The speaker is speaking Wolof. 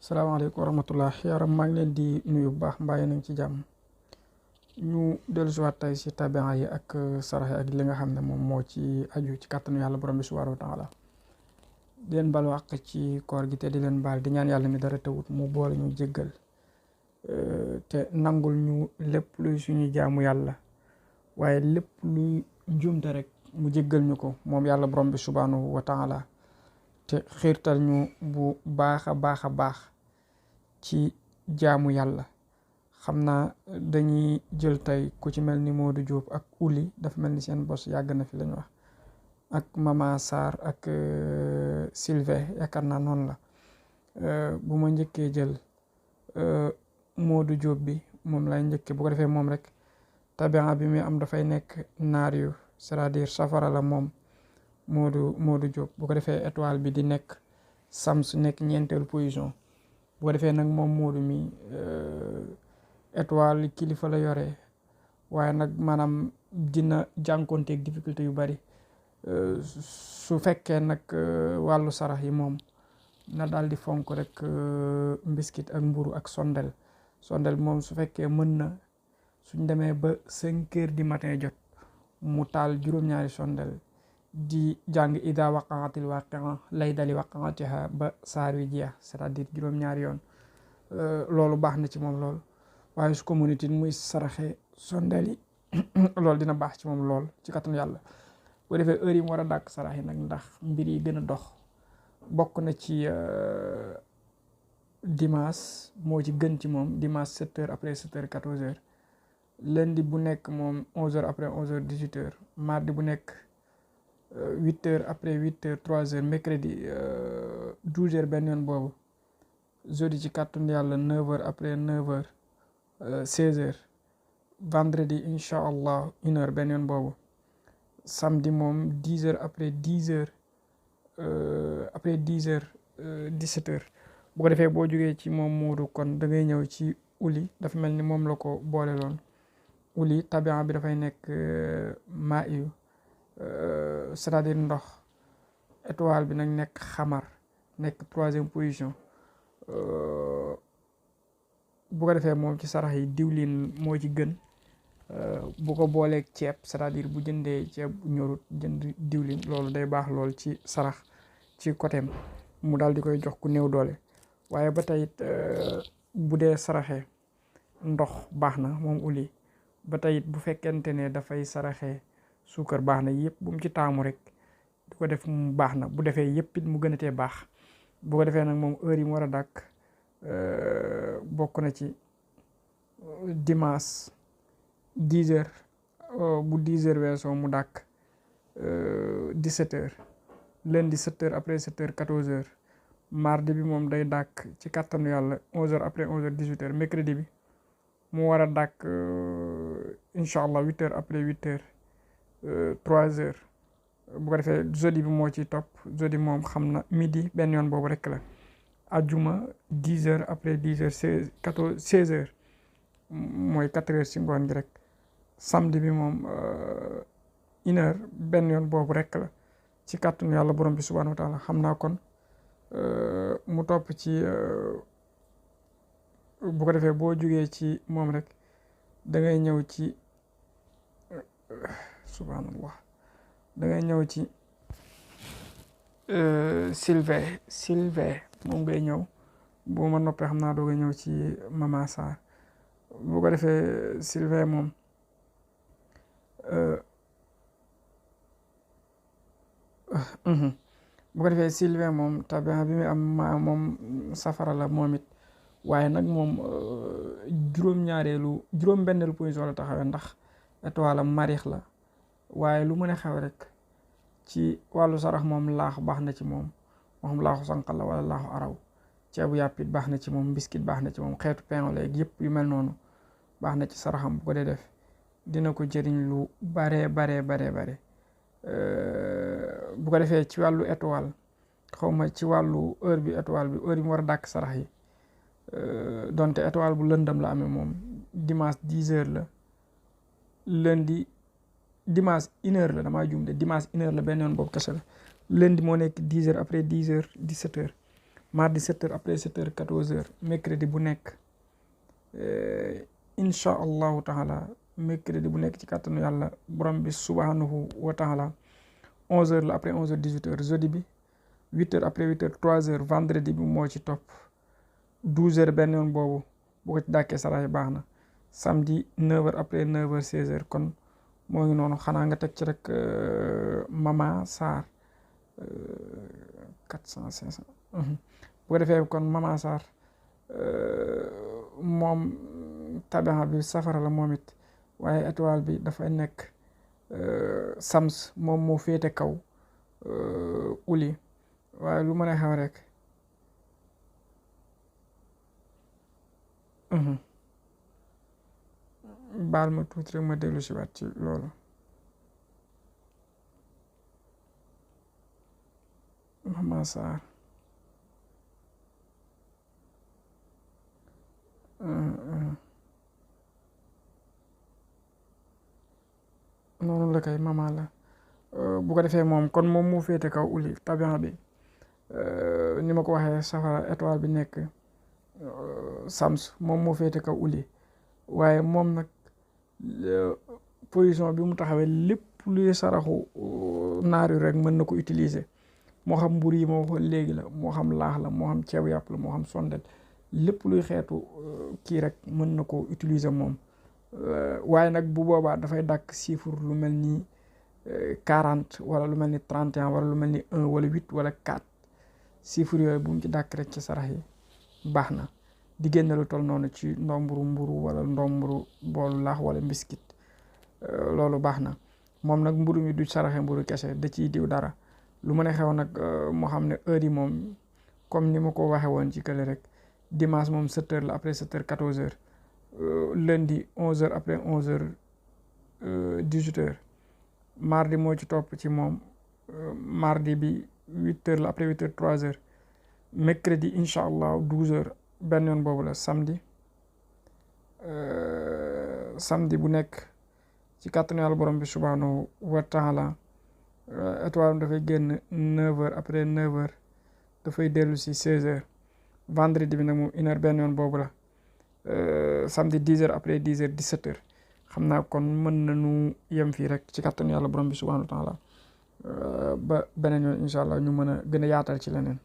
salaamaaleykum wa rahmatullah yaram maa ngi leen di nuyu bu baax mbaa yéen a ngi ci jàmm. ñu dellusiwaat tey si tabian yi ak sarax yi ak li nga xam ne moom moo ci aju ci kàttanu yàlla borom bi subhaanahu wa taala di leen baal àq ci koor gi te di leen baal di ñaan yàlla mi dara tawut mu boole ñu jéggal te nangul ñu lépp luy suñuy jaamu yàlla waaye lépp luy njuumte rek mu jéggal ñu ko moom yàlla borom bi subhaanahu wa taala te xiirtal ñu bu baax a baax ci jaamu yàlla. xam naa dañuy jël tey ku ci mel ni Modou Diop ak Uli dafa mel ni seen bos yàgg na fi lañu wax ak Mama Sarr ak Sylvain yaakaar naa noonu la. bu ma njëkkee jël Modou Diop bi moom lay njëkkee bu ko defee moom rek tabian bi muy am dafay nekk naar yu c'est-à-dire safara la moom Modou Diop bu ko defee étoile bi di nekk Sams nekk ñeenteelu position bu ko defee nag moom Modou mi étoile kilifa la yore waaye nag maanaam dina jànkoonteeg difficulté yu bari su fekkee nag wàllu sarax yi moom na daal di fonk rek mbiskit ak mburu ak sondel moom su fekkee mën na suñ demee ba 5 heures du matin jot mu taal juróom-ñaari sondel di jàng ida waqaatil waqia lay dali waqaatiha ba saar wi jeex c'est-à-dire juróom-ñaari yoon loolu baax na ci moom lool. waaye su communauté muy saraxe sondeel yi loolu dina baax ci moom lool ci kattanu yàlla bu defee heure yi mu war a dàkk sarax yi nag ndax mbir yi gën a dox bokk na ci dimanche moo ci gën ci moom dimanche 7 heures après 7 heures 14 heures lundi bu nekk moom 11 heures après 11 heures 18 heures mardi bu nekk 8 heures après 8 heures 3 heures mercredi 12 heures benn yoon boobu jeudi ci kattanu yàlla 9 heures après 9 heures 16 heures vendredi incha allah 1 heure benn yoon boobu samedi moom 10 heures après 10 heures après 10 heures 17 heures bu ko defee boo jógee ci moom Moodu kon da ngay ñëw ci Uli dafa mel ni moom la ko boole loon Uli tabian bi dafay nekk maa iyu c'est-à-dire ndox étoile bi nag nekk xamar nekk 3e position bu ko defee moom ci sarax yi diwlin moo ci gën bu ko booleeg ceeb c'est-à-dire bu jëndee ceeb ñorut jënd diwlin loolu day baax lool ci sarax ci côté mu daal di koy jox ku néew doole waaye ba tey bu dee saraxee ndox baax na moom Uli ba tey bu fekkente ne dafay saraxee suukar baax na yëpp bu mu ci taamu rek di ko def mu baax na bu defee yëpp it mu gën a tee baax bu ko defee nag moom heure yi mu war a dàkk bokk na ci dimanche 10 heures bu 10 heures weesoo mu dàkk 17 heures lundi 7 heures après 7 heures 14 heures mardi bi moom day dàkk ci kàttanu yàlla 11 heures après 11 heures 18 heures mercredi bi mu war a dàkk incha allah 8 heures après 8 heures 3 heures bu ko defee jeudi bi moo ciy topp jeudi moom xam na midi benn yoon boobu rek la. ajuma 10 heures après 10 heures 16 heures mooy 4 heures ci ngoon gi rek samedi bi moom 1 heure benn yoon boobu rek la ci kàttanu yàlla borom bi subhaanahu wa taala xam naa kon mu topp ci bu ko defee boo jugee ci moom rek da ngay ñëw ci subhaanallah da ngay ñëw ci Sylvain moom ngay ñëw bu ma noppee xam naa doog a ñëw ci Mama Sarr bu ko defee Sylvain moom bu ko defee Sylvain moom tabian bi muy am moom safara la moom it waaye nag moom juróom-benneelu position la taxawee ndax étoile am marix la waaye lu mën a xew rek ci wàllu sarax moom laax baax na ci moom moo xam laaxu sànqal la wala laaxu araw ceebu yàppit baax na ci moom biscuit baax na ci moom xeetu pain léegi yëpp yu mel noonu baax na ci saraxam bu ko dee def dina ko jëriñ lu bare bu ko defee ci wàllu étoile xawma ci wàllu heure bi étoile bi heure yi mu war a dàkk sarax yi donte étoile bu lëndam la amee moom dimanche 10 heures la lundi dimanche 1 heure la damaa juum de dimanche 1 heure la benn yoon boobu kese la lundi moo nekk 10 heures après 10 heures 17 heures mardi 7h après 7h 14h mercredi bu nekk incha allahu taala mercredi bu nekk ci kàttanu yàlla borom bi subhanahu wa taala 11h la après 11h 18h jeudi bi 8h après 8h 3h vendredi bi moo ci topp 12h benn yoon boobu bu ko ci dàkkee sarax yi baax na samedi 9h après 9h 16h kon moo ngi noonu xanaa nga teg ci rek Mama Sarr 400 500 bu ko defee kon Mama Sarr moom tabaxa bi safara la moom it waaye étoile bi dafay nekk Sams moom moo féete kaw uli waaye lu mën a xew rek baal ma tuuti rek ma déglu si waat ci loolu Mama Sarr noonu la kay mama la bu ko defee moom kon moom moo féete kaw uli tabian bi ni ma ko waxee safara étoile bi nekk Sams moom moo féete kaw uli waaye moom nag position bi mu taxawee lépp luy saraxu naar yu rek mën na ko utiliser moo xam mbur yi ma waxoon léegi la moo xam laax la moo xam ceebu yàpp la moo xam sondel lépp luy xeetu kii rek mën na ko utiliser moom waaye nag bu boobaa dafay dàkk chiffre lu mel ni 40 wala lu mel ni 31 wala lu mel ni 1 wala 8 wala 4 chiffre yooyu bu mu ci dàkk rek ci sarax yi baax na di génne lu toll noonu ci ndomburu mburu wala ndomburu boolu laax wala mbiskit loolu baax na moom nag mburu mi du saraxe mburu kese da ciy diw dara lu mën a xew nag moo xam ne heure yi moom comme ni ma ko waxe woon ci kële rek dimanche moom 7h la après 7h 14h lundi 11h après 11h 18h mardi moo ci topp ci moom mardi bi 8h la après 8h 3h mercredi incha allah 12h benn yoon boobu la samedi bu nekk ci kàttanu yàlla borom bi subhanahu wa taala étoile dafay génn 9h après 9h dafay dellu si 16h vendredi bi nag moom 1h benn yoon boobu la samedi 10h après 10h 17h xam naa kon mën nañu yem fii rek ci kàttanu yàlla borom bi subhanahu wa taala ba beneen yoon incha allah ñu mën a gën a yaatal ci leneen